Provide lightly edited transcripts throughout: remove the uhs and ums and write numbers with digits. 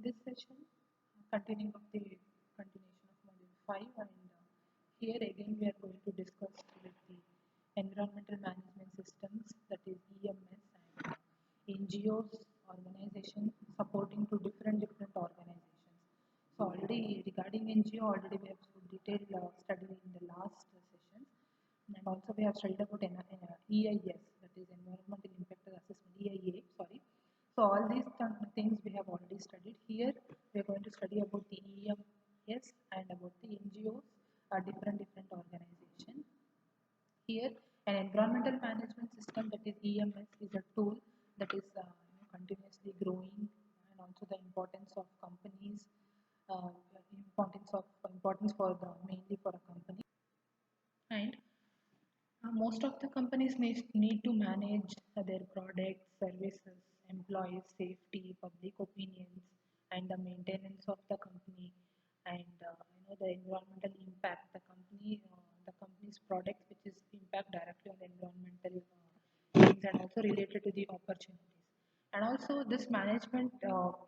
this session, continuing of the continuation of module 5, and here again we are going to discuss with the environmental management systems, that is EMS, and NGOs, organizations supporting to different organizations. So already regarding NGO, already we have detailed study in the last sessions, and also we have studied about EIS, that is Environmental Impact Assessment, EIA, sorry. So all these things we have already studied. Here we are going to study about the EMS and about the NGOs, different organizations. Here an environmental management system, that is EMS, is a tool that is continuously growing, and also the importance of companies, importance for the mainly for a company, and most of the companies need to manage their products, services, employees, safety, public opinions, and the maintenance of the company, and the environmental impact the company's products, which is impact directly on the environmental things, and also related to the opportunities. And also this management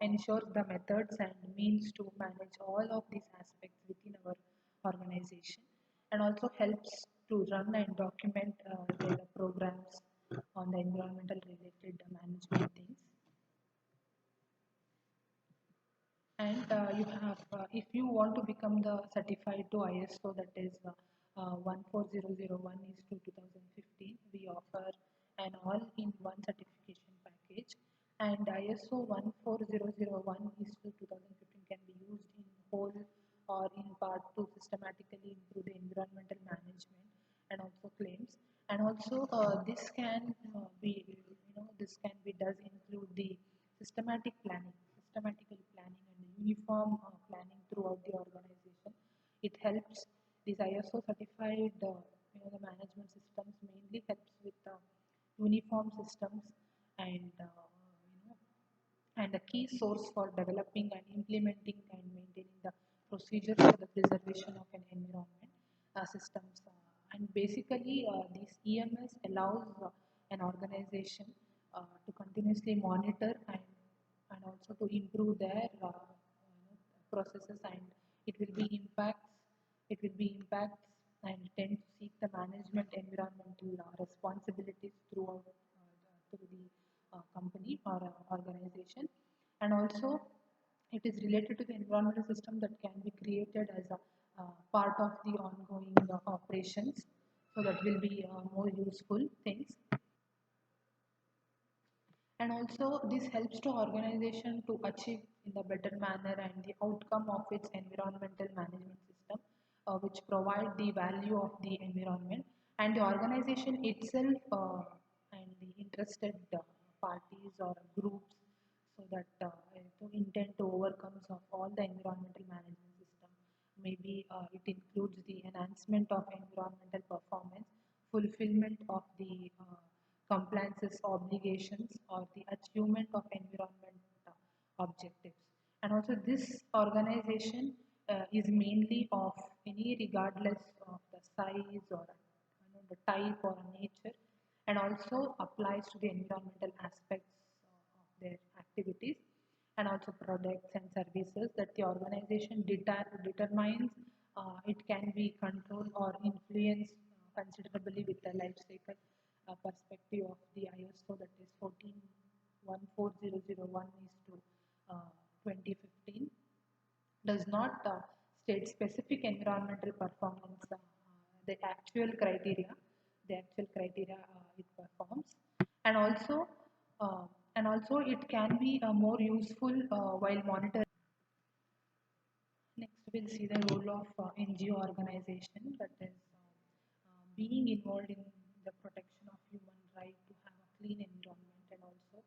ensures the methods and means to manage all of these aspects within our organization, and also helps to run and document their programs on the environmental related management things. And you have, if you want to become the certified to ISO, that is 14001 is to 2015, we offer an all-in-one certification package, and ISO 14001 is to 2015 can be used in whole or in part to systematically improve the environmental management and also claims. And also this can be, this can be does include the systematical planning and uniform planning throughout the organization. It helps these ISO certified the management systems mainly helps with uniform systems, and and a key source for developing and implementing and maintaining the procedures for the preservation of an environment systems. And basically, this EMS allows an organization to continuously monitor and also to improve their processes, and it will be impacts and tend to seek the management environmental responsibilities throughout through the company or organization. And also it is related to the environmental system that can be created as a part of the ongoing operations, so that will be more useful things. And also this helps to organization to achieve in the better manner and the outcome of its environmental management system, which provide the value of the environment, and the organization itself and the interested parties or groups, so that to intend to overcome of all the environmental management system. Maybe it includes the enhancement of environmental performance, fulfillment of the compliances obligations, or the achievement of environment objectives. And also this organization is mainly of any regardless of the size or the type or nature, and also applies to the environmental aspects of their activities, and also products and services that the organization determines. It can be controlled or influenced considerably with the life cycle perspective of the ISO, that is 14001 is to 2015, does not state specific environmental performance, the actual criteria it performs. And also it can be more useful while monitoring. Next we'll see the role of NGO organization, that is being involved in the protection of human right to have a clean environment, and also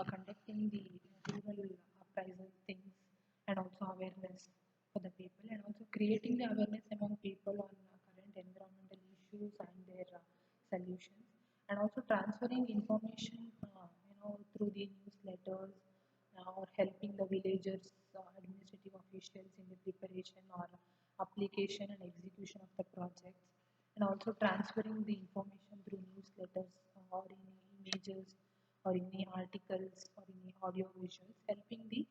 conducting the rural appraisal things, and also awareness for the people, and also creating the awareness among people on current environmental issues and their solutions, and also transferring information through the newsletters, or helping the villagers, administrative officials in the preparation or application and execution of the projects, and also transferring the information through newsletters or in images or in the articles or in the audio visuals, helping the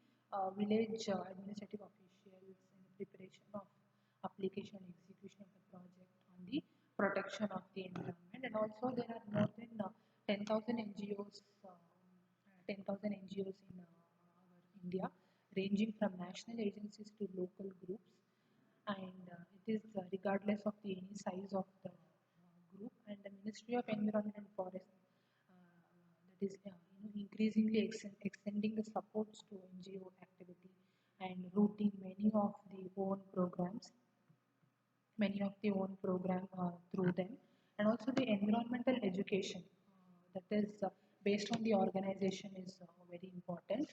village administrative officials in preparation of application and execution of the project on the protection of the environment. And also there are more than 10,000 NGOs, 10,000 NGOs in our India, ranging from national agencies to local groups, and it is regardless of the any size of the group. And the Ministry of Environment and Forest that is increasingly extending the supports to NGO activity and routing many of the own program through them, and also the environmental education that is based on the organization is very important.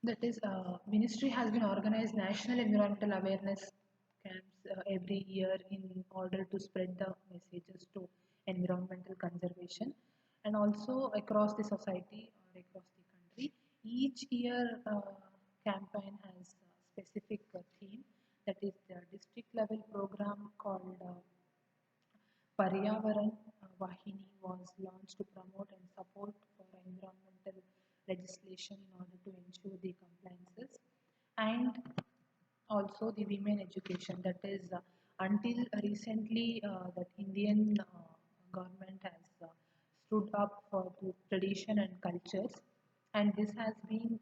That is, ministry has been organized national environmental awareness camps every year in order to spread the messages to environmental conservation, and also across the society or across the country. Each year campaign has a specific theme. That is the district level program called Paryavaran Vahini was launched to promote and support for environmental legislation in order to ensure the compliances, and also the women education. That is, until recently, that Indian government has stood up for the tradition and cultures, and this has been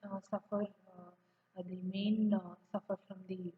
the main suffer from the